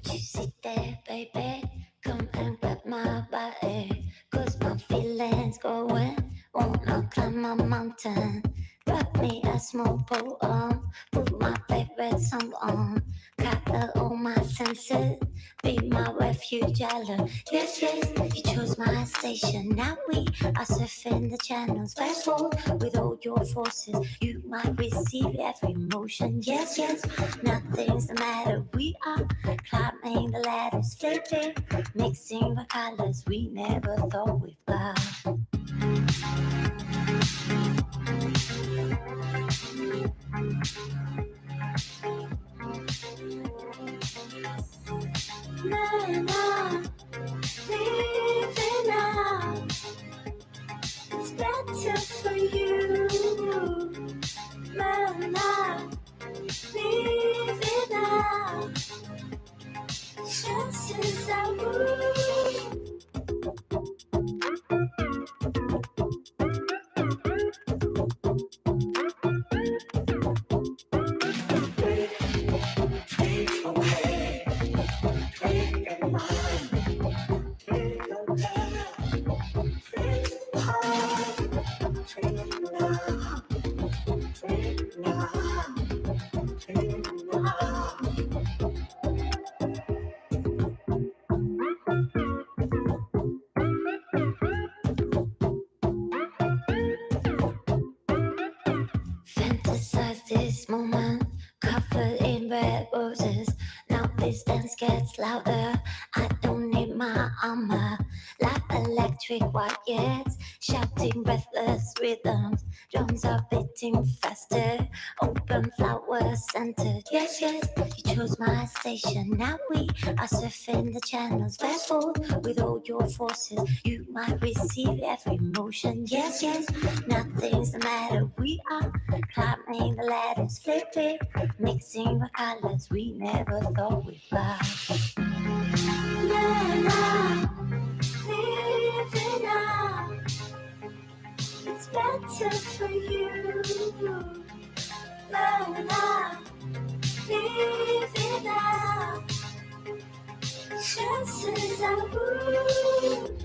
You sit there, baby, come and grab my body, 'cause my feelings going, wanna climb a mountain. Wrap me a small poem, put my favorite song on, gather all my senses, be my refuge island. Yes, yes, you chose my station, now we are surfing the channels. Fast forward with all your forces, you might receive every emotion. Yes, yes, nothing's the matter, we are climbing the ladders, flipping, mixing the colors we never thought we'd got. Man, I'm living now. It's better for you. Man, I'm living now. Chances I would. Fantasize this moment, covered in red roses. Now this dance gets louder. I don't need my armor, like electric wires, shouting breathless rhythms. Drums are beating faster, open flowers scented. Yes, yes, you chose my station. Now we are surfing the channels. Fast forward with all your forces, you might receive every emotion. Yes, yes, nothing's the matter. We are climbing the ladders, flipping, mixing the colors we never thought we'd find. Living now, it's better for you. Living now, chances I would.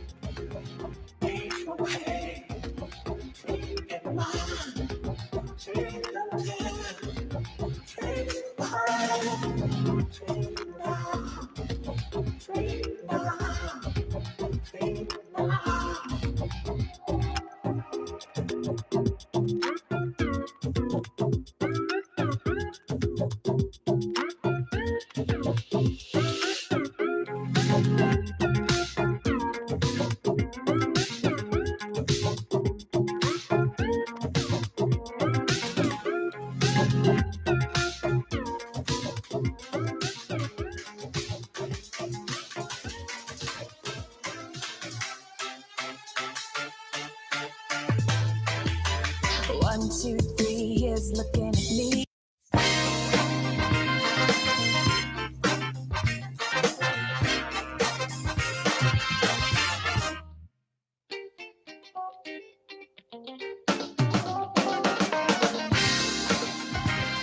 One, two, three, here's looking at me.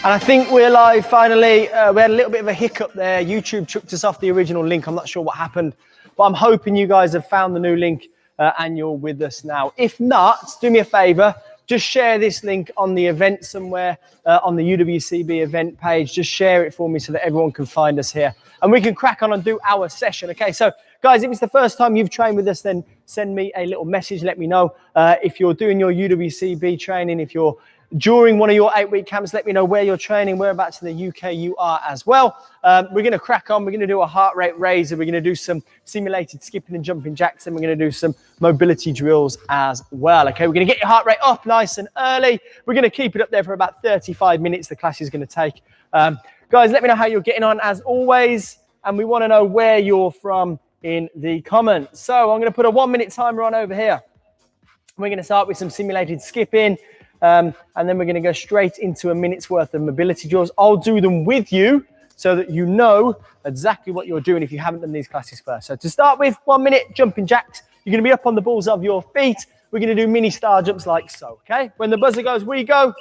And I think we're live finally. We had a little bit of a hiccup there. YouTube chucked us off the original link. I'm not sure what happened, but I'm hoping you guys have found the new link and you're with us now. If not, do me a favor, just share this link on the event somewhere, on the UWCB event page. Just share it for me so that everyone can find us here and we can crack on and do our session. Okay, so Guys, if it's the first time you've trained with us, then send me a little message. Let me know. If you're doing your UWCB training, if you're during one of your 8-week camps, let me know where you're training, whereabouts in the UK you are as well. We're going to crack on. We're going to do a heart rate raiser. We're going to do some simulated skipping and jumping jacks, and we're going to do some mobility drills as well. Okay, we're going to get your heart rate up nice and early. We're going to keep it up there for about 35 minutes. The class is going to take. Guys, let me know how you're getting on as always, and we want to know where you're from in the comments. So I'm going to put a 1-minute timer on over here. We're going to start with some simulated skipping. And then we're going to go straight into a minute's worth of mobility drills. I'll do them with you so that you know exactly what you're doing if you haven't done these classes first. So to start with, 1 minute jumping jacks. You're going to be up on the balls of your feet. We're going to do mini star jumps like so, okay? When the buzzer goes, we go.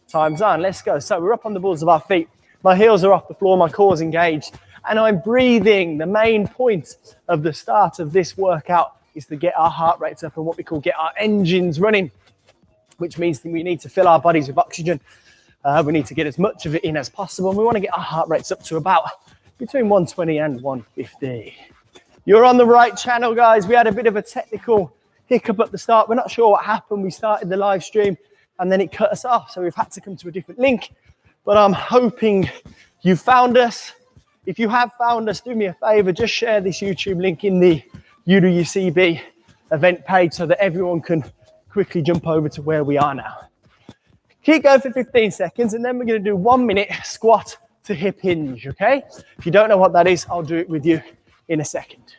Time's on, let's go. So we're up on the balls of our feet. My heels are off the floor, my core's engaged, and I'm breathing. The main point of the start of this workout is to get our heart rates up and what we call get our engines running, which means that we need to fill our bodies with oxygen. We need to get as much of it in as possible. And we want to get our heart rates up to about between 120 and 150. You're on the right channel, guys. We had a bit of a technical hiccup at the start. We're not sure what happened. We started the live stream and then it cut us off. So we've had to come to a different link. But I'm hoping you found us. If you have found us, do me a favor, just share this YouTube link in the UWCB event page so that everyone can quickly jump over to where we are now. Keep going for 15 seconds and then we're going to do 1 minute squat to hip hinge, okay? If you don't know what that is, I'll do it with you in a second.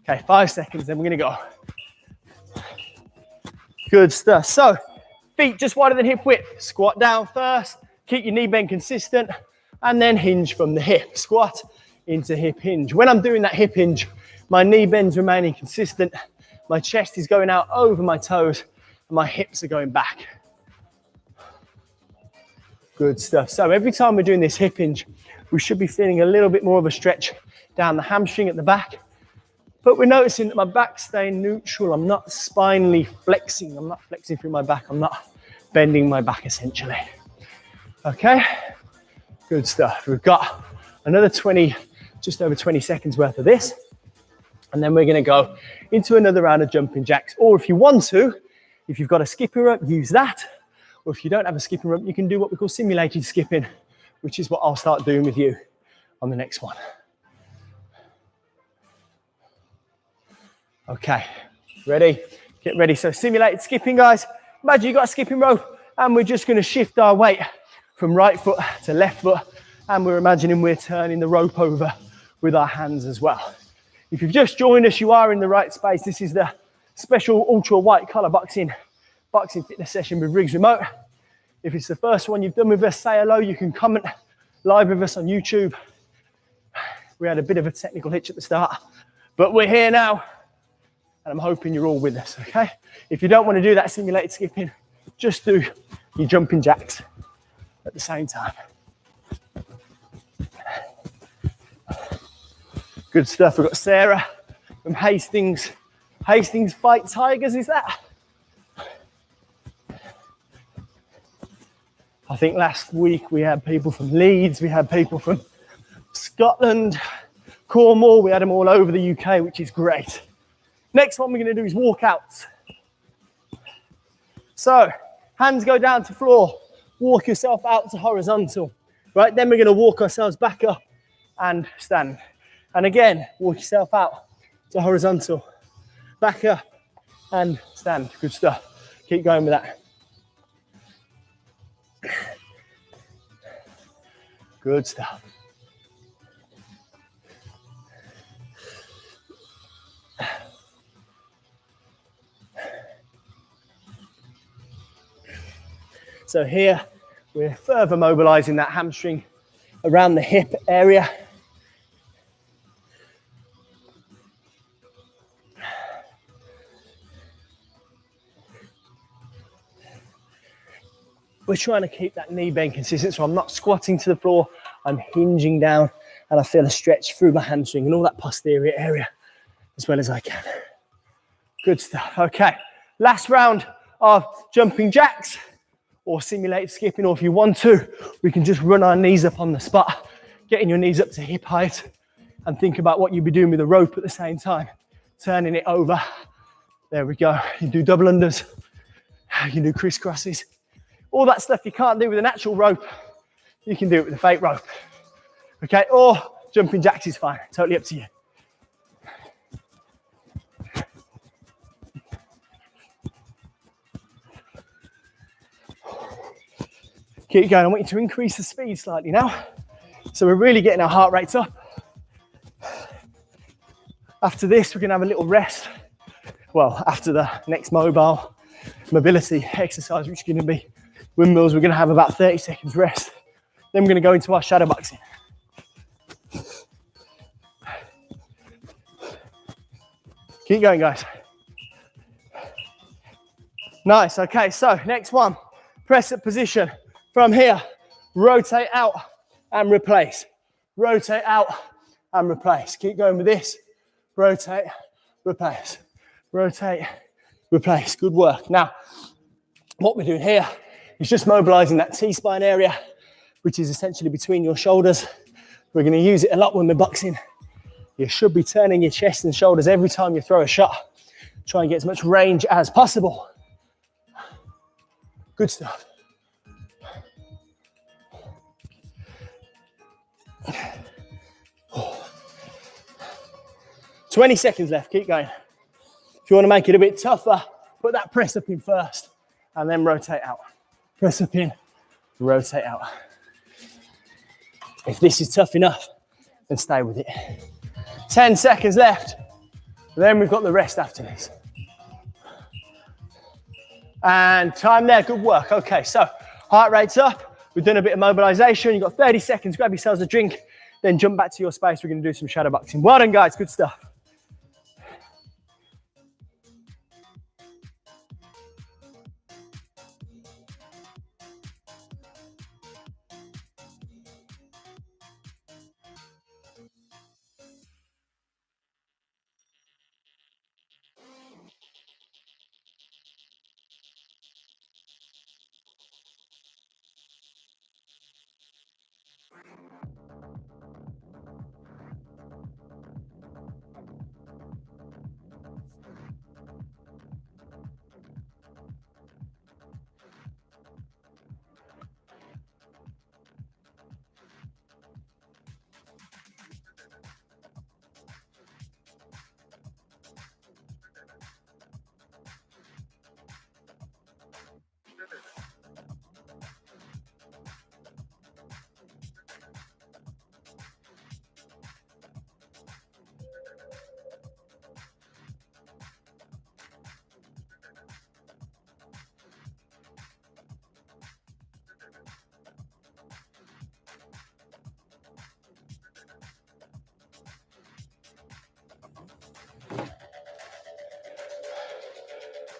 Okay, 5 seconds, then we're going to go. Good stuff. So, feet just wider than hip width. Squat down first, keep your knee bend consistent, and then hinge from the hip. Squat into hip hinge. When I'm doing that hip hinge, my knee bend's remaining consistent. My chest is going out over my toes and my hips are going back. Good stuff. So every time we're doing this hip hinge, we should be feeling a little bit more of a stretch down the hamstring at the back. But we're noticing that my back's staying neutral. I'm not spinally flexing. I'm not flexing through my back. I'm not bending my back essentially. Okay, good stuff. We've got another 20, just over 20 seconds worth of this. And then we're going to go into another round of jumping jacks. Or if you want to, if you've got a skipping rope, use that. Or if you don't have a skipping rope, you can do what we call simulated skipping, which is what I'll start doing with you on the next one. Okay, ready? Get ready. So simulated skipping, guys. Imagine you've got a skipping rope and we're just going to shift our weight from right foot to left foot. And we're imagining we're turning the rope over with our hands as well. If you've just joined us, you are in the right space. This is the special ultra white collar boxing fitness session with Riggs Remote. If it's the first one you've done with us, say hello. You can comment live with us on YouTube. We had a bit of a technical hitch at the start, but we're here now. And I'm hoping you're all with us, okay? If you don't want to do that simulated skipping, just do your jumping jacks at the same time. Good stuff. We've got Sarah from Hastings. Hastings Fight Tigers, is that? I think last week we had people from Leeds, we had people from Scotland, Cornwall, we had them all over the UK, which is great. Next one we're going to do is walkouts. So, hands go down to floor, walk yourself out to horizontal. Right, then we're going to walk ourselves back up and stand. And again, walk yourself out to horizontal, back up and stand. Good stuff. Keep going with that. Good stuff. So here, we're further mobilizing that hamstring around the hip area. We're trying to keep that knee bend consistent, so I'm not squatting to the floor, I'm hinging down, and I feel a stretch through my hamstring and all that posterior area as well as I can. Good stuff. Okay, last round of jumping jacks or simulated skipping, or if you want to, we can just run our knees up on the spot. getting your knees up to hip height, and think about what you'd be doing with the rope at the same time, turning it over. There we go. You do double unders, you can do crisscrosses. All that stuff you can't do with a natural rope, you can do it with a fake rope. Okay, or jumping jacks is fine, totally up to you. Keep going. I want you to increase the speed slightly now. So we're really getting our heart rates up. After this, we're going to have a little rest. Well, after the next mobility exercise, which is going to be windmills, we're going to have about 30 seconds rest. Then we're going to go into our shadow boxing. Keep going, guys. Nice. Okay, so next one, press up position. From here, rotate out and replace. Rotate out and replace. Keep going with this. Rotate, replace. Rotate, replace. Good work. Now, what we're doing here is just mobilizing that T-spine area, which is essentially between your shoulders. We're going to use it a lot when we're boxing. You should be turning your chest and shoulders every time you throw a shot. Try and get as much range as possible. Good stuff. 20 seconds left, keep going. If you want to make it a bit tougher, put that press up in first and then rotate out. Press up in, rotate out. If this is tough enough, then stay with it. 10 seconds left. Then we've got the rest after this. And time there, good work. Okay, so heart rate's up. We've done a bit of mobilization. You've got 30 seconds, grab yourselves a drink, then jump back to your space. We're going to do some shadow boxing. Well done, guys, good stuff.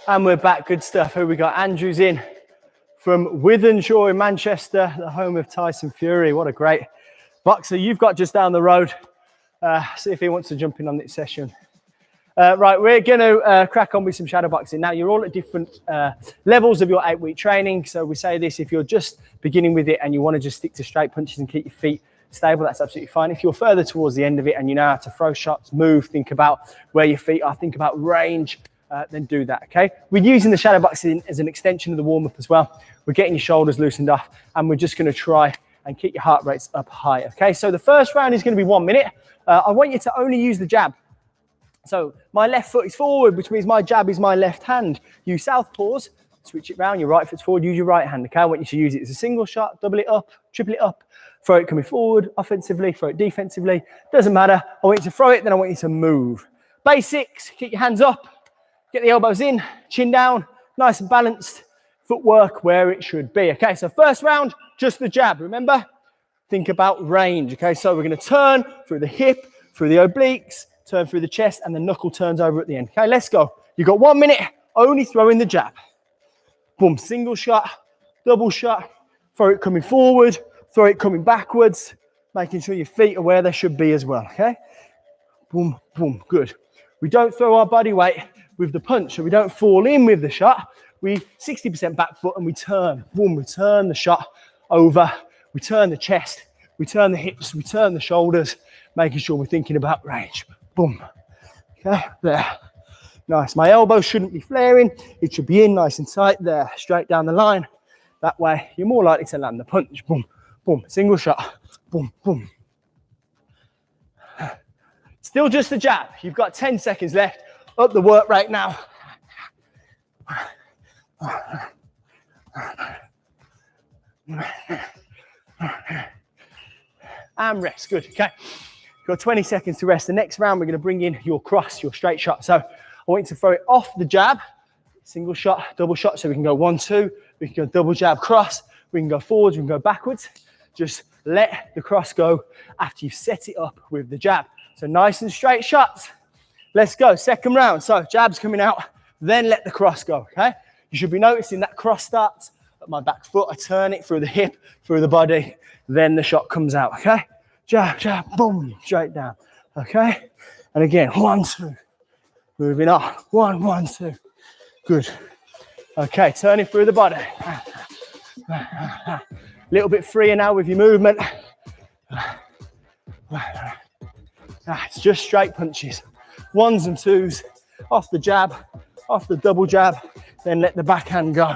And we're back, good stuff. Here we got Andrew's in from Wythenshawe in Manchester, the home of Tyson Fury. What a great boxer you've got just down the road. See if he wants to jump in on this session. Right, we're going to crack on with some shadow boxing. Now, you're all at different levels of your 8-week training. So we say this, if you're just beginning with it and you want to just stick to straight punches and keep your feet stable, that's absolutely fine. If you're further towards the end of it and you know how to throw shots, move, think about where your feet are, think about range, then do that, okay? We're using the shadow boxing as an extension of the warm-up as well. We're getting your shoulders loosened off and we're just going to try and keep your heart rates up high, okay? So the first round is going to be 1 minute. I want you to only use the jab. So my left foot is forward, which means my jab is my left hand. Use southpaws, switch it round, your right foot's forward, use your right hand, okay? I want you to use it as a single shot, double it up, triple it up, throw it coming forward, offensively, throw it defensively, doesn't matter. I want you to throw it, then I want you to move. Basics, keep your hands up. Get the elbows in, chin down, nice and balanced, footwork where it should be. Okay, so first round, just the jab, remember? Think about range, okay? So we're gonna turn through the hip, through the obliques, turn through the chest, and the knuckle turns over at the end. Okay, let's go. You've got 1 minute, only throwing the jab. Boom, single shot, double shot, throw it coming forward, throw it coming backwards, making sure your feet are where they should be as well, okay? Boom, boom, good. We don't throw our body weight with the punch, so we don't fall in with the shot. We 60% back foot and we turn. Boom, we turn the shot over. We turn the chest. We turn the hips, we turn the shoulders, making sure we're thinking about range. Boom. Okay, there. Nice. My elbow shouldn't be flaring. It should be in nice and tight there, straight down the line. That way, you're more likely to land the punch. Boom, boom. Single shot. Boom, boom. Still just a jab. You've got 10 seconds left. Up the work rate now. And rest. Good. Okay. Got 20 seconds to rest. The next round, we're going to bring in your cross, your straight shot. So I want you to throw it off the jab. Single shot, double shot. So we can go 1, 2. We can go double jab cross. We can go forwards. We can go backwards. Just let the cross go after you've set it up with the jab. So nice and straight shots. Let's go. Second round. So jabs coming out. Then let the cross go. Okay. You should be noticing that cross starts at my back foot. I turn it through the hip, through the body. Then the shot comes out. Okay. Jab, jab, boom, straight down. Okay. And again, 1, 2. Moving up. 1, 1, 2. Good. Okay. Turning through the body. A little bit freer now with your movement. It's just straight punches. 1s and 2s. Off the jab, off the double jab. Then let the backhand go.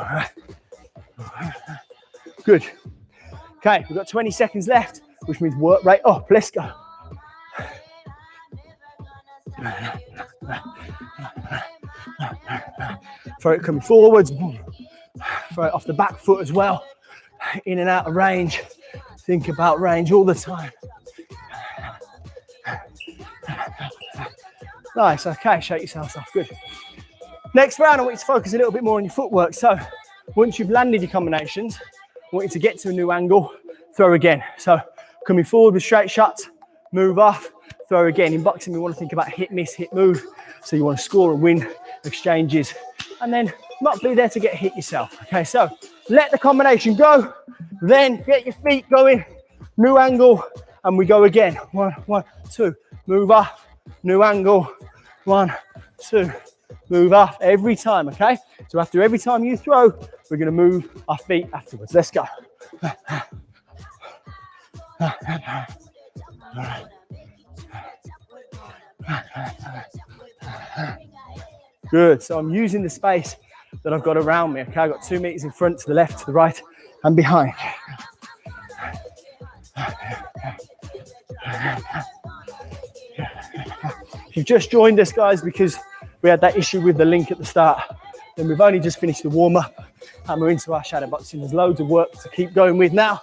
Good. Okay, we've got 20 seconds left, which means work rate up. Let's go. Throw it coming forwards. Throw it off the back foot as well. In and out of range. Think about range all the time. Nice, okay, shake yourself off, good. Next round, I want you to focus a little bit more on your footwork. So once you've landed your combinations, I want you to get to a new angle, throw again. So coming forward with straight shots, move off, throw again. In boxing, we want to think about hit, miss, hit, move. So you want to score and win exchanges and then not be there to get hit yourself. Okay, so let the combination go, then get your feet going, new angle, and we go again. 1, 1, 2, move off, new angle, 1, 2, move off every time, okay? So after every time you throw, we're gonna move our feet afterwards. Let's go. Good, so I'm using the space that I've got around me, okay? I've got 2 meters in front, to the left, to the right, and behind. If you've just joined us, guys, because we had that issue with the link at the start, then we've only just finished the warm-up and we're into our shadow boxing. There's loads of work to keep going with now.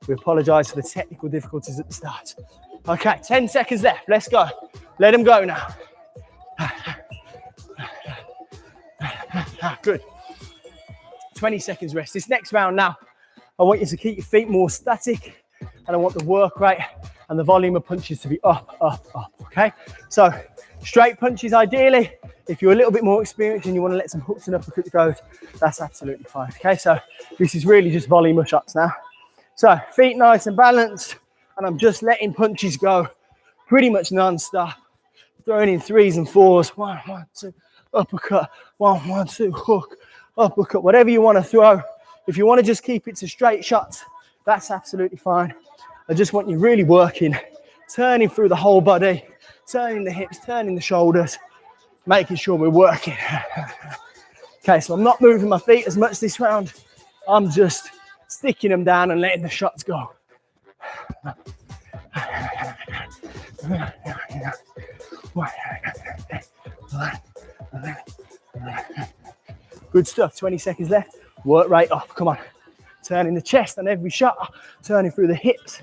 We apologise for the technical difficulties at the start. Okay, 10 seconds left. Let's go. Let them go now. Good. 20 seconds rest. This next round now, I want you to keep your feet more static and I want the work rate and the volume of punches to be up, up, up, okay? So straight punches ideally. If you're a little bit more experienced and you want to let some hooks and uppercuts go, that's absolutely fine, okay? So this is really just volume of shots now. So feet nice and balanced, and I'm just letting punches go pretty much non-stop. Throwing in 3s and 4s. 1, 1, 2, uppercut. 1, 1, 2, hook, uppercut. Whatever you want to throw. If you want to just keep it to straight shots, that's absolutely fine. I just want you really working, turning through the whole body, turning the hips, turning the shoulders, making sure we're working. Okay, so I'm not moving my feet as much this round. I'm just sticking them down and letting the shots go. Good stuff, 20 seconds left. Work right up, come on. Turning the chest on every shot, turning through the hips.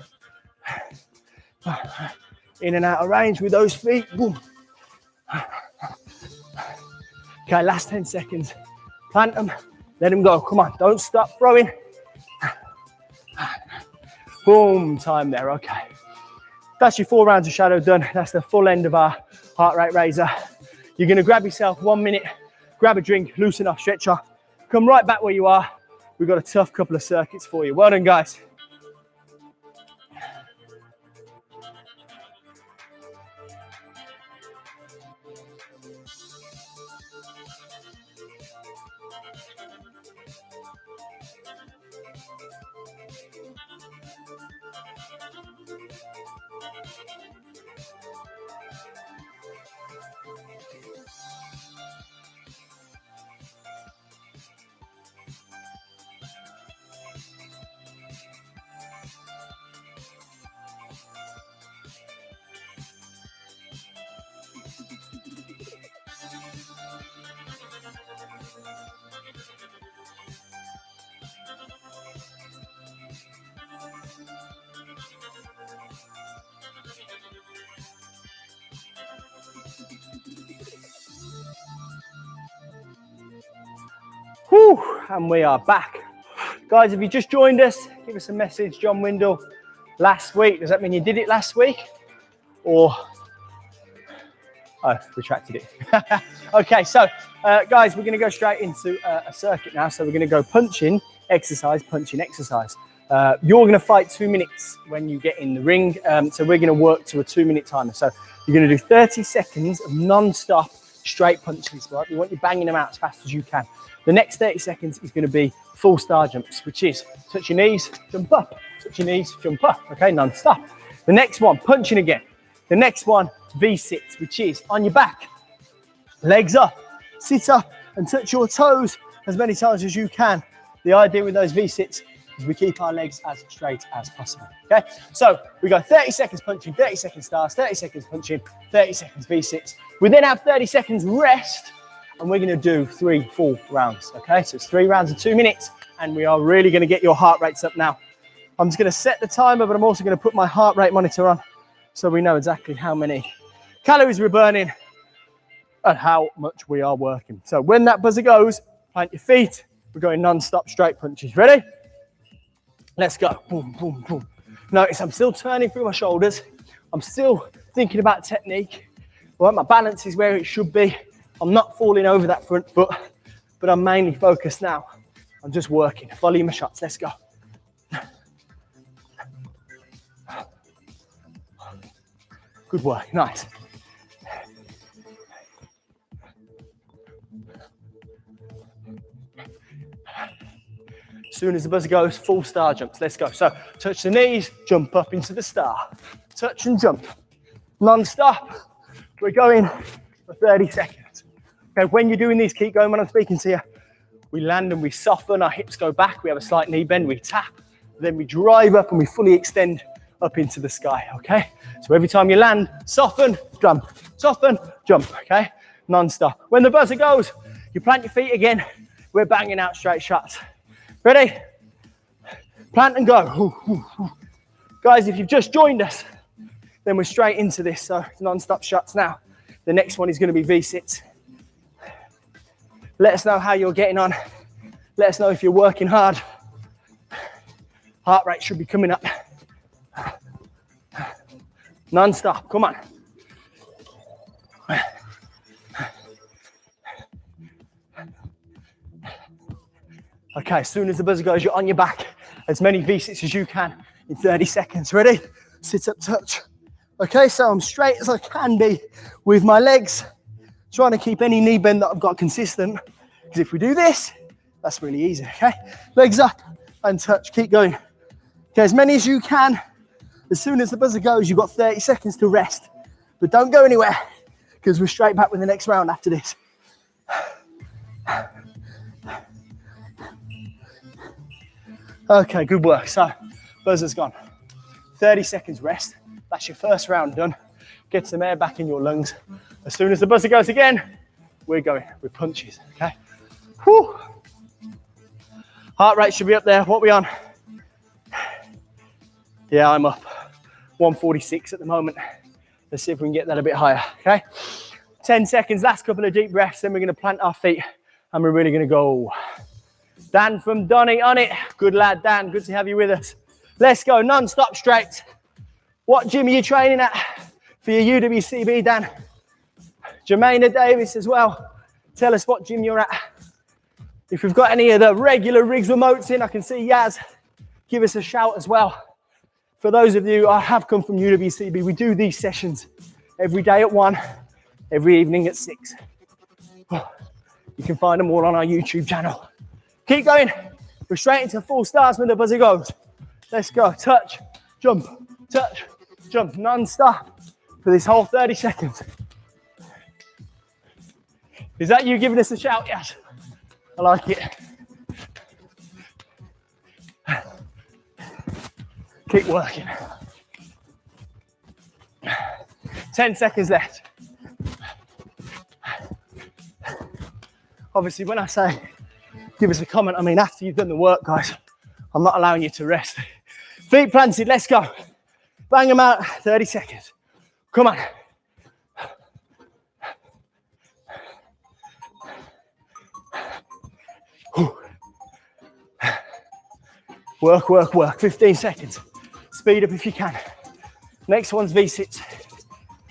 In and out of range with those feet, boom. Okay, last 10 seconds. Plant them, let them go, come on, don't stop throwing. Boom, time there, okay. That's your 4 rounds of shadow done. That's the full end of our heart rate raiser. You're gonna grab yourself 1 minute, grab a drink, loosen off, stretch off, come right back where you are. We've got a tough couple of circuits for you. Well done, guys. Whew, and we are back. Guys, if you just joined us, give us a message. John Windle, last week. Does that mean you did it last week? Or, oh, retracted it. Okay, so guys, we're gonna go straight into a circuit now. So we're gonna go punching, exercise, punching, exercise. You're gonna fight 2 minutes when you get in the ring. So we're gonna work to a 2-minute timer. So you're gonna do 30 seconds of non-stop straight punches, right? We want you banging them out as fast as you can. The next 30 seconds is going to be full star jumps, which is touch your knees, jump up, touch your knees, jump up, okay, non-stop. The next one, punching again. The next one, V-sits, which is on your back, legs up, sit up and touch your toes as many times as you can. The idea with those V-sits is we keep our legs as straight as possible, okay? So we go 30 seconds punching, 30 seconds stars, 30 seconds punching, 30 seconds V-sits. We then have 30 seconds rest, and we're gonna do 3 full rounds, okay? So it's 3 rounds of 2 minutes, and we are really gonna get your heart rates up now. I'm just gonna set the timer, but I'm also gonna put my heart rate monitor on so we know exactly how many calories we're burning and how much we are working. So when that buzzer goes, plant your feet, we're going non-stop straight punches. Ready? Let's go. Boom, boom, boom. Notice I'm still turning through my shoulders. I'm still thinking about technique. Well, my balance is where it should be. I'm not falling over that front foot, but I'm mainly focused now. I'm just working. Follow my shots. Let's go. Good work. Nice. As soon as the buzzer goes, full star jumps. Let's go. So touch the knees, jump up into the star. Touch and jump. Non-stop. We're going for 30 seconds. Okay, when you're doing these, keep going when I'm speaking to you. We land and we soften, our hips go back, we have a slight knee bend, we tap, then we drive up and we fully extend up into the sky, okay? So every time you land, soften, jump, okay? Non-stop. When the buzzer goes, you plant your feet again, we're banging out straight shots. Ready? Plant and go. Ooh, ooh, ooh. Guys, if you've just joined us, then we're straight into this, so non-stop shots now. The next one is gonna be V-sits. Let us know how you're getting on. Let us know if you're working hard. Heart rate should be coming up. Non-stop, come on. Okay, as soon as the buzzer goes, you're on your back. As many V-sits as you can in 30 seconds. Ready? Sit up, touch. Okay, so I'm straight as I can be with my legs, trying to keep any knee bend that I've got consistent. Because if we do this, that's really easy, okay? Legs up and touch, keep going. Okay, as many as you can. As soon as the buzzer goes, you've got 30 seconds to rest. But don't go anywhere, because we're straight back with the next round after this. Okay, good work. So, buzzer's gone. 30 seconds rest. That's your first round done. Get some air back in your lungs. As soon as the buzzer goes again, we're going with punches, okay? Whew. Heart rate should be up there. What are we on? Yeah, I'm up. 146 at the moment. Let's see if we can get that a bit higher, okay? 10 seconds, last couple of deep breaths, then we're gonna plant our feet and we're really gonna go. Dan from Donny on it. Good lad, Dan, good to have you with us. Let's go, non-stop straight. What gym are you training at for your UWCB, Dan? Jermaina Davis as well. Tell us what gym you're at. If we've got any of the regular rigs remotes in, I can see Yaz. Give us a shout as well. For those of you who have come from UWCB, we do these sessions every day at 1, every evening at 6. You can find them all on our YouTube channel. Keep going. We're straight into full stars when the buzzer goes. Let's go. Touch, jump, non-stop for this whole 30 seconds. Is that you giving us a shout? Yes. I like it. Keep working. 10 seconds left. Obviously, when I say give us a comment, I mean after you've done the work, guys. I'm not allowing you to rest. Feet planted, let's go. Bang them out, 30 seconds. Come on. Work, work, work. 15 seconds. Speed up if you can. Next one's V-sits.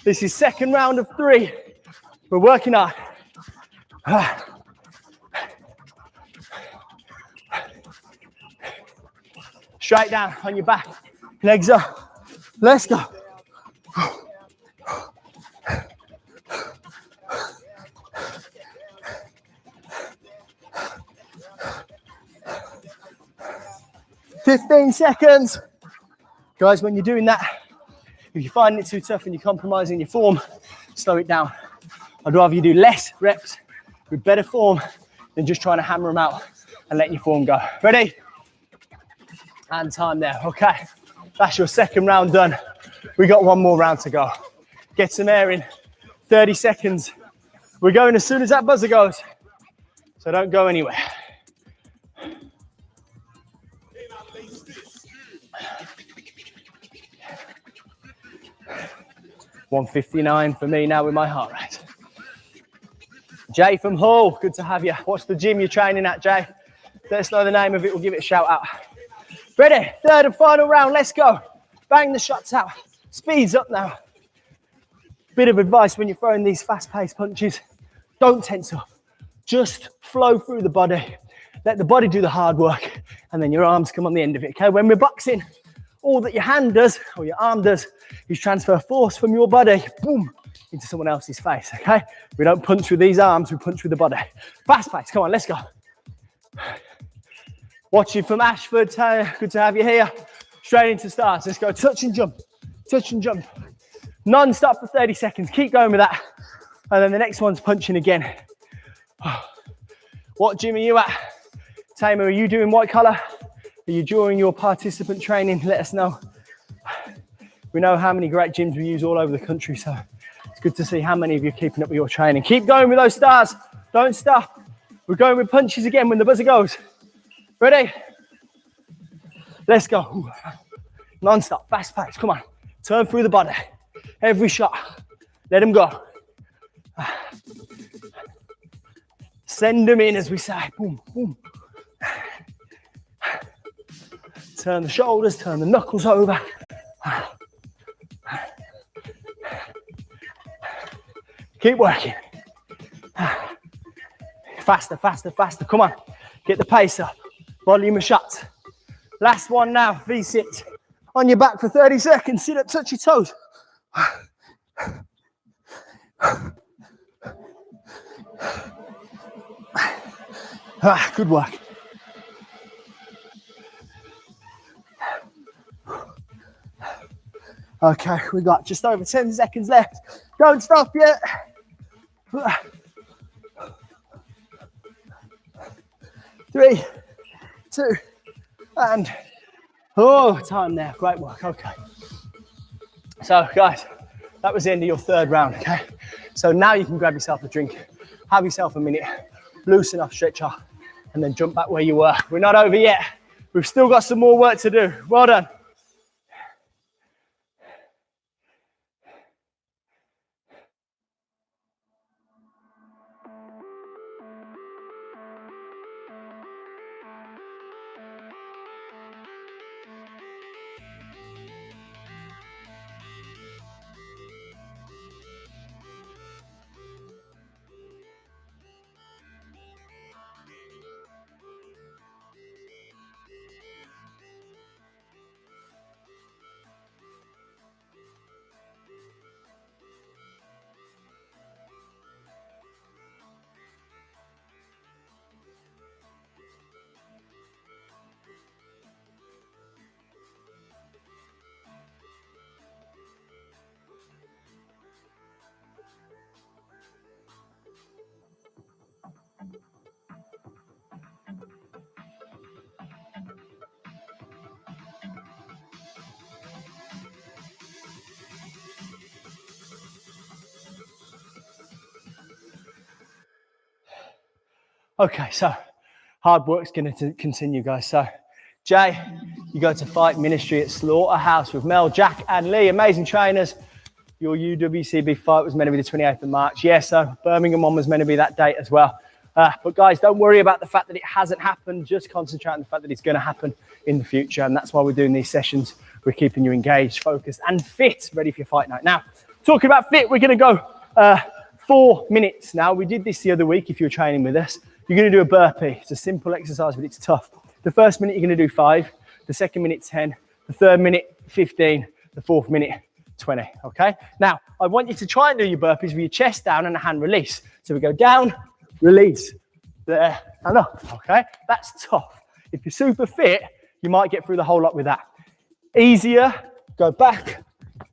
This is second round of 3. We're working hard. Straight down on your back. Legs up. Let's go. "15 seconds. Guys, when you're doing that, if you're finding it too tough and you're compromising your form, slow it down. I'd rather you do less reps with better form than just trying to hammer them out and letting your form go. Ready? And time there. Okay, that's your second round done. We got one more round to go. Get some air in. 30 seconds. We're going as soon as that buzzer goes, so don't go anywhere. $159 for me now with my heart rate. Jay from Hull, good to have you. What's the gym you're training at, Jay? Let us know the name of it, we'll give it a shout out. Ready, third and final round, let's go. Bang the shots out. Speeds up now. Bit of advice when you're throwing these fast-paced punches, don't tense up. Just flow through the body. Let the body do the hard work, and then your arms come on the end of it, okay? When we're boxing, all that your hand does, or your arm does, is transfer force from your body, boom, into someone else's face, okay? We don't punch with these arms, we punch with the body. Fast pace, come on, let's go. Watching from Ashford, good to have you here. Straight into starts, let's go, touch and jump, touch and jump. Non-stop for 30 seconds, keep going with that. And then the next one's punching again. What gym are you at? Tamer, are you doing white collar? Are you during your participant training? Let us know. We know how many great gyms we use all over the country, so it's good to see how many of you are keeping up with your training. Keep going with those stars. Don't stop. We're going with punches again when the buzzer goes. Ready? Let's go. Non-stop, fast pace. Come on. Turn through the body. Every shot. Let them go. Send them in, as we say. Boom, boom. Turn the shoulders, turn the knuckles over. Keep working. Faster, faster, faster. Come on. Get the pace up. Volume of shots. Last one now. V-sit. On your back for 30 seconds. Sit up, touch your toes. Good work. Okay, we got just over 10 seconds left. Don't stop yet. 3, 2, and time there. Great work. Okay. So, guys, that was the end of your third round. Okay. So now you can grab yourself a drink, have yourself a minute, loosen up, stretch off, and then jump back where you were. We're not over yet. We've still got some more work to do. Well done. Okay, so hard work's going to continue, guys. So, Jay, you go to fight ministry at Slaughterhouse with Mel, Jack, and Lee, amazing trainers. Your UWCB fight was meant to be the 28th of March. Yeah, so Birmingham one was meant to be that date as well. But guys, don't worry about the fact that it hasn't happened. Just concentrate on the fact that it's going to happen in the future. And that's why we're doing these sessions. We're keeping you engaged, focused, and fit, ready for your fight night. Now, talking about fit, we're going to go 4 minutes now. We did this the other week if you were training with us. You're going to do a burpee. It's a simple exercise, but it's tough. The first minute, you're going to do 5. The second minute, 10. The third minute, 15. The fourth minute, 20. Okay? Now, I want you to try and do your burpees with your chest down and a hand release. So we go down, release, there, and up. Okay? That's tough. If you're super fit, you might get through the whole lot with that. Easier, go back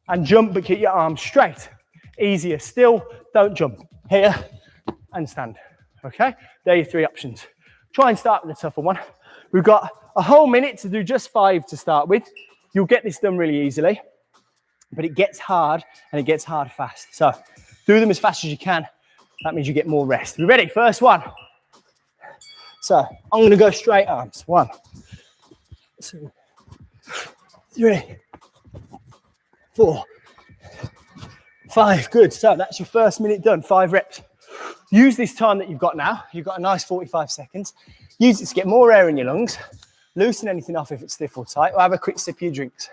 and jump, but keep your arms straight. Easier still, don't jump. Here and stand. Okay? There are your 3 options. Try and start with a tougher one. We've got a whole minute to do just 5 to start with. You'll get this done really easily, but it gets hard and it gets hard fast. So do them as fast as you can. That means you get more rest. You ready? First one. So I'm going to go straight arms. 1, 2, 3, 4, 5. Good. So that's your first minute done. 5 reps. Use this time that you've got now. You've got a nice 45 seconds. Use it to get more air in your lungs. Loosen anything off if it's stiff or tight, or have a quick sip of your drinks.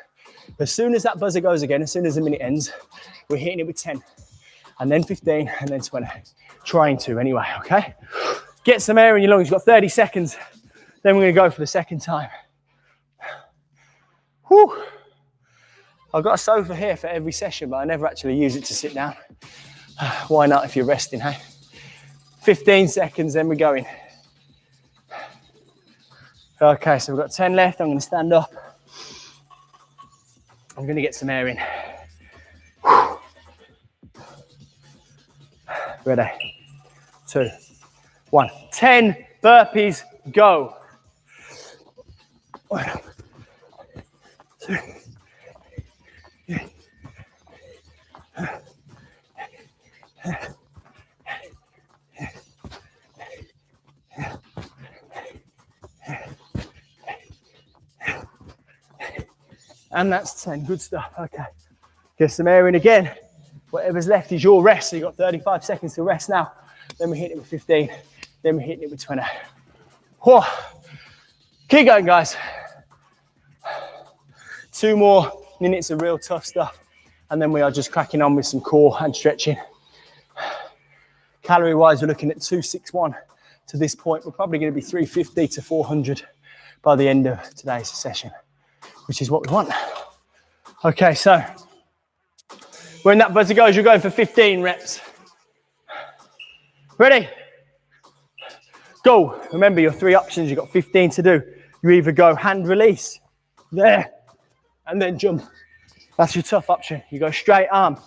As soon as that buzzer goes again, as soon as the minute ends, we're hitting it with 10, and then 15, and then 20. Trying to anyway, okay? Get some air in your lungs. You've got 30 seconds. Then we're going to go for the second time. Whew. I've got a sofa here for every session, but I never actually use it to sit down. Why not if you're resting, hey? 15 seconds, then we're going. Okay, so we've got 10 left. I'm going to stand up. I'm going to get some air in. Ready? 2, 1. 10 burpees, go. 1, 2, 3. And that's 10. Good stuff. Okay. Get some air in again. Whatever's left is your rest. So you've got 35 seconds to rest now. Then we hit it with 15. Then we hit it with 20. Whoa. Keep going, guys. 2 more minutes of real tough stuff. And then we are just cracking on with some core and stretching. Calorie-wise, we're looking at 261 to this point. We're probably going to be 350 to 400 by the end of today's session, which is what we want. Okay, so when that buzzer goes, you're going for 15 reps. Ready? Go. Remember your 3 options. You've got 15 to do. You either go hand release, there, and then jump. That's your tough option. You go straight arm,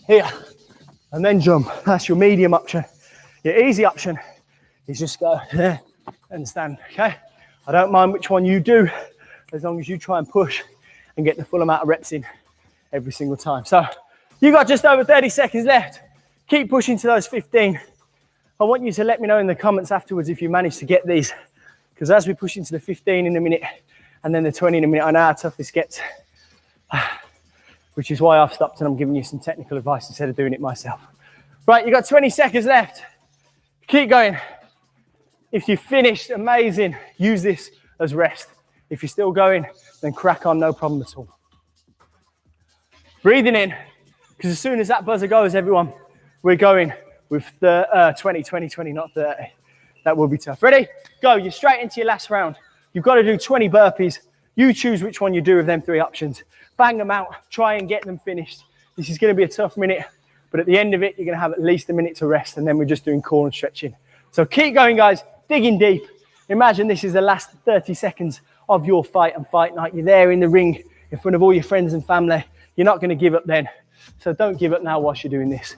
here, and then jump. That's your medium option. Your easy option is just go there and stand, okay? I don't mind which one you do, as long as you try and push and get the full amount of reps in every single time. So you got just over 30 seconds left. Keep pushing to those 15. I want you to let me know in the comments afterwards if you manage to get these, because as we push into the 15 in a minute and then the 20 in a minute, I know how tough this gets, which is why I've stopped and I'm giving you some technical advice instead of doing it myself. Right, you got 20 seconds left. Keep going. If you finished, amazing. Use this as rest. If you're still going, then crack on, no problem at all. Breathing in, because as soon as that buzzer goes, everyone, we're going with 20, 20, 20, not 30. That will be tough. Ready? Go. You're straight into your last round. You've got to do 20 burpees. You choose which one you do of them 3 options. Bang them out. Try and get them finished. This is going to be a tough minute, but at the end of it, you're going to have at least a minute to rest, and then we're just doing core and stretching. So keep going, guys. Digging deep. Imagine this is the last 30 seconds of your fight and fight night. You're there in the ring in front of all your friends and family. You're not going to give up then. So don't give up now whilst you're doing this.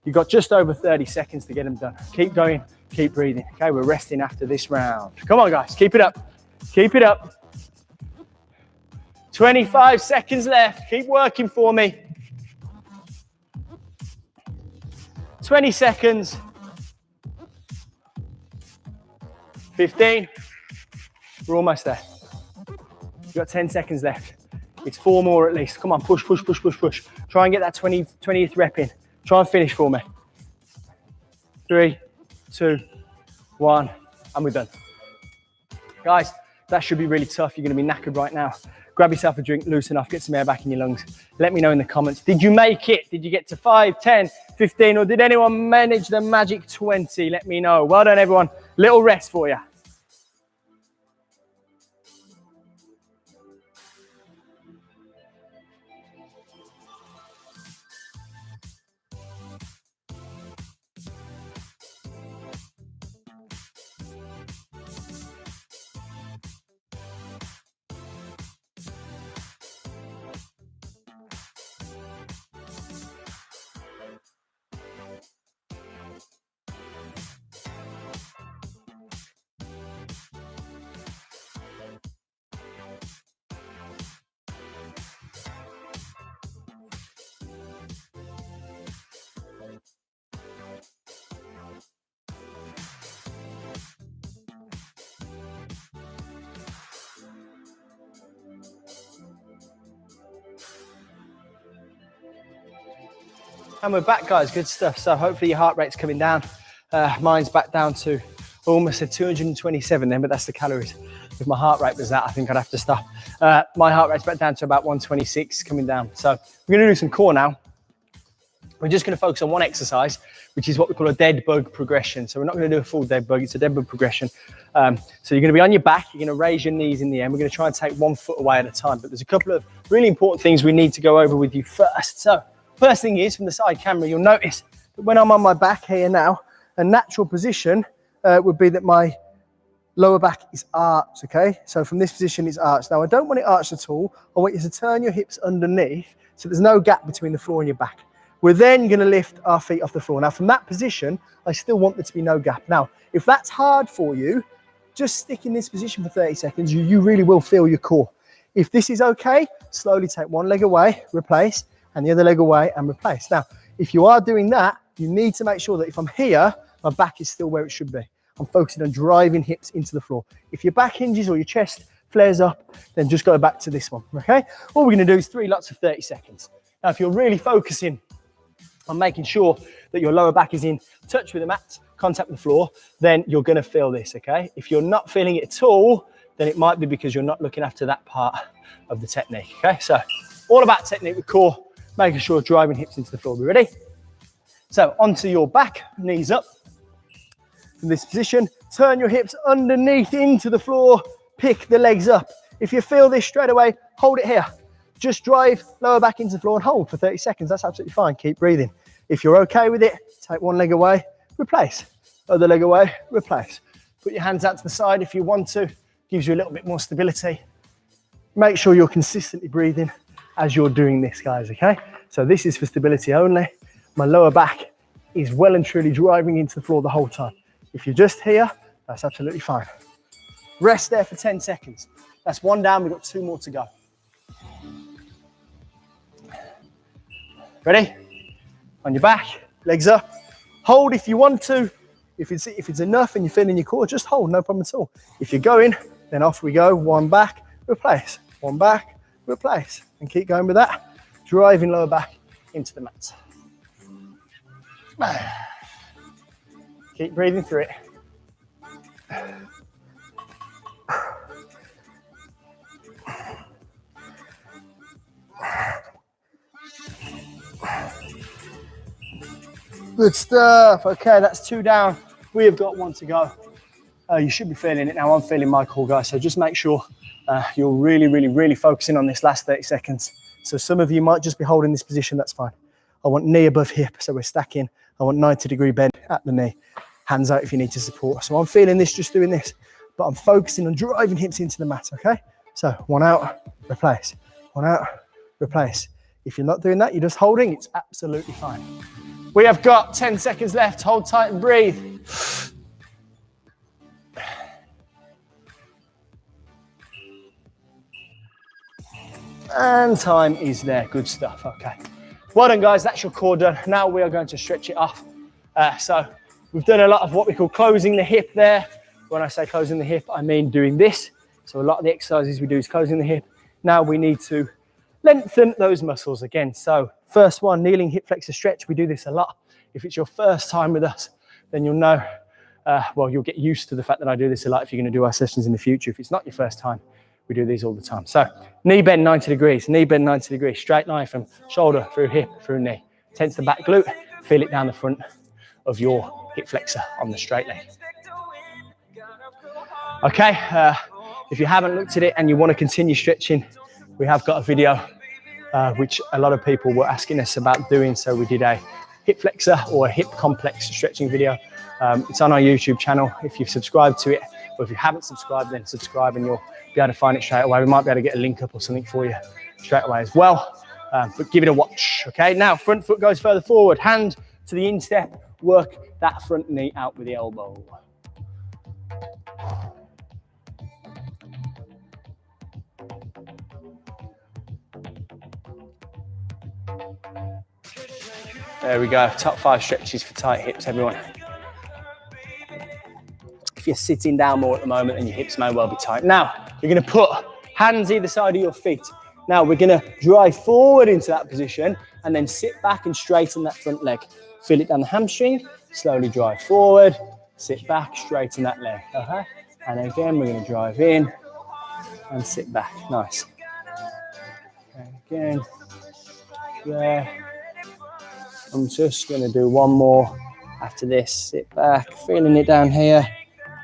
You've got just over 30 seconds to get them done. Keep going, keep breathing. Okay, we're resting after this round. Come on, guys, keep it up. Keep it up. 25 seconds left. Keep working for me. 20 seconds. 15. We're almost there. You've got 10 seconds left. It's 4 more at least. Come on, push, push, push, push, push. Try and get that 20th rep in. Try and finish for me. 3, 2, 1, and we're done. Guys, that should be really tough. You're gonna be knackered right now. Grab yourself a drink, loosen up, get some air back in your lungs. Let me know in the comments. Did you make it? Did you get to 5, 10, 15, or did anyone manage the magic 20? Let me know. Well done, everyone. Little rest for you. And we're back, guys. Good stuff. So hopefully your heart rate's coming down. Mine's back down to almost at 227 then, but that's the calories. If my heart rate was that, I think I'd have to stop. My heart rate's back down to about 126, coming down. So we're going to do some core now. We're just going to focus on one exercise, which is what we call a dead bug progression. So we're not going to do a full dead bug. It's a dead bug progression. So you're going to be on your back. You're going to raise your knees in the air. We're going to try and take 1 foot away at a time. But there's a couple of really important things we need to go over with you first. So first thing is, from the side camera, you'll notice that when I'm on my back here now, a natural position would be that my lower back is arched, okay? So from this position, it's arched. Now, I don't want it arched at all. I want you to turn your hips underneath so there's no gap between the floor and your back. We're then going to lift our feet off the floor. Now, from that position, I still want there to be no gap. Now, if that's hard for you, just stick in this position for 30 seconds. You really will feel your core. If this is okay, slowly take one leg away, replace, and the other leg away and replace. Now, if you are doing that, you need to make sure that if I'm here, my back is still where it should be. I'm focusing on driving hips into the floor. If your back hinges or your chest flares up, then just go back to this one, okay? All we're gonna do is 3 lots of 30 seconds. Now, if you're really focusing on making sure that your lower back is in touch with the mat, contact with the floor, then you're gonna feel this, okay? If you're not feeling it at all, then it might be because you're not looking after that part of the technique, okay? So, all about technique with core, making sure driving hips into the floor. We ready? So onto your back, knees up. From this position, turn your hips underneath into the floor, pick the legs up. If you feel this straight away, hold it here. Just drive lower back into the floor and hold for 30 seconds. That's absolutely fine. Keep breathing. If you're okay with it, take one leg away, replace. Other leg away, replace. Put your hands out to the side if you want to. Gives you a little bit more stability. Make sure you're consistently breathing as you're doing this, guys, okay? So this is for stability only. My lower back is well and truly driving into the floor the whole time. If you're just here, that's absolutely fine. Rest there for 10 seconds. That's 1 down, we've got 2 more to go. Ready? On your back, legs up. Hold if you want to. If it's enough and you're feeling your core, just hold, no problem at all. If you're going, then off we go. 1 back, replace. 1 back, replace. And keep going with that. Driving lower back into the mat. Keep breathing through it. Good stuff. Okay, that's 2 down. We have got 1 to go. You should be feeling it now. I'm feeling my core, guys. So just make sure you're really focusing on this last 30 seconds. So some of you might just be holding this position. That's fine. I want knee above hip, so we're stacking. I want 90-degree bend at the knee. Hands out if you need to support. So I'm feeling this, just doing this, but I'm focusing on driving hips into the mat, okay? So 1 out, replace. 1 out, replace. If you're not doing that, you're just holding, it's absolutely fine. We have got 10 seconds left. Hold tight and breathe. And time is there. Good stuff, okay. Well done, guys, that's your core done. Now we are going to stretch it off. So we've done a lot of what we call closing the hip there. When I say closing the hip, I mean doing this. So a lot of the exercises we do is closing the hip. Now we need to lengthen those muscles again. So first one, kneeling hip flexor stretch. We do this a lot. If it's your first time with us, then you'll know well, you'll get used to the fact that I do this a lot if you're going to do our sessions in the future. If it's not your first time, we do these all the time. So knee bend 90 degrees, knee bend 90 degrees, straight line from shoulder through hip, through knee. Tense the back glute, feel it down the front of your hip flexor on the straight leg. Okay, if you haven't looked at it and you want to continue stretching, we have got a video which a lot of people were asking us about doing. So we did a hip flexor or a hip complex stretching video. It's on our YouTube channel. If you've subscribed to it, or if you haven't subscribed, then subscribe and you'll be able to find it straight away. We might be able to get a link up or something for you straight away as well. But give it a watch, okay? Now, front foot goes further forward, hand to the instep, work that front knee out with the elbow. There we go, top 5 stretches for tight hips, everyone. If you're sitting down more at the moment, then your hips may well be tight. Now, you're gonna put hands either side of your feet. Now, we're gonna drive forward into that position and then sit back and straighten that front leg. Feel it down the hamstring, slowly drive forward, sit back, straighten that leg. And again, we're gonna drive in and sit back, nice. And again, there. I'm just going to do one more after this. Sit back, feeling it down here.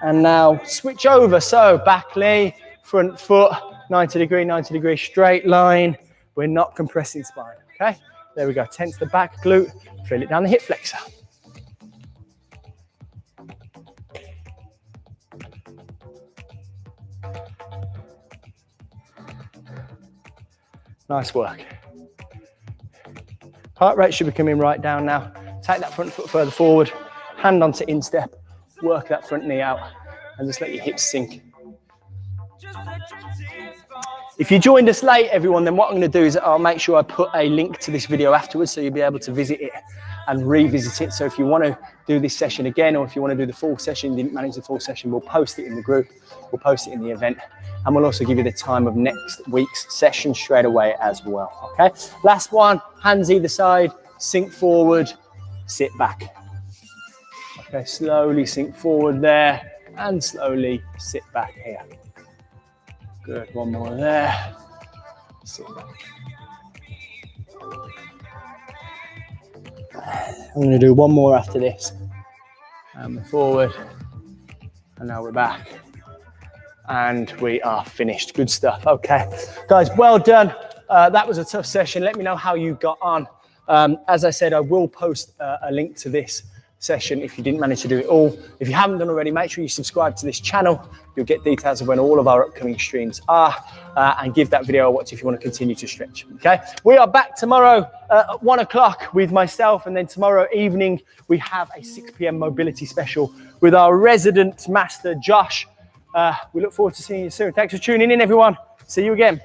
And now switch over. So back knee, front foot, 90 degree straight line. We're not compressing spine, okay? There we go. Tense the back glute. Feel it down the hip flexor. Nice work. Heart rate should be coming right down now. Take that front foot further forward, hand onto instep, work that front knee out, and just let your hips sink. If you joined us late, everyone, then what I'm going to do is I'll make sure I put a link to this video afterwards so you'll be able to visit it and revisit it. So if you want to do this session again, or if you want to do the full session, didn't manage the full session, we'll post it in the group, we'll post it in the event, and we'll also give you the time of next week's session straight away as well, okay? Last one, hands either side, sink forward, sit back. Okay, slowly sink forward there, and slowly sit back here. Good, one more there, sit back. I'm going to do one more after this. And we're forward. And now we're back. And we are finished. Good stuff. Okay. Guys, well done. That was a tough session. Let me know how you got on. As I said, I will post a link to this session if you didn't manage to do it all. If you haven't done already, make sure you subscribe to this channel. You'll get details of when all of our upcoming streams are, and give that video a watch if you want to continue to stretch, okay? We are back tomorrow at 1 o'clock with myself, and then tomorrow evening we have a 6 p.m. mobility special with our resident master, Josh. We look forward to seeing you soon. Thanks for tuning in, everyone. See you again.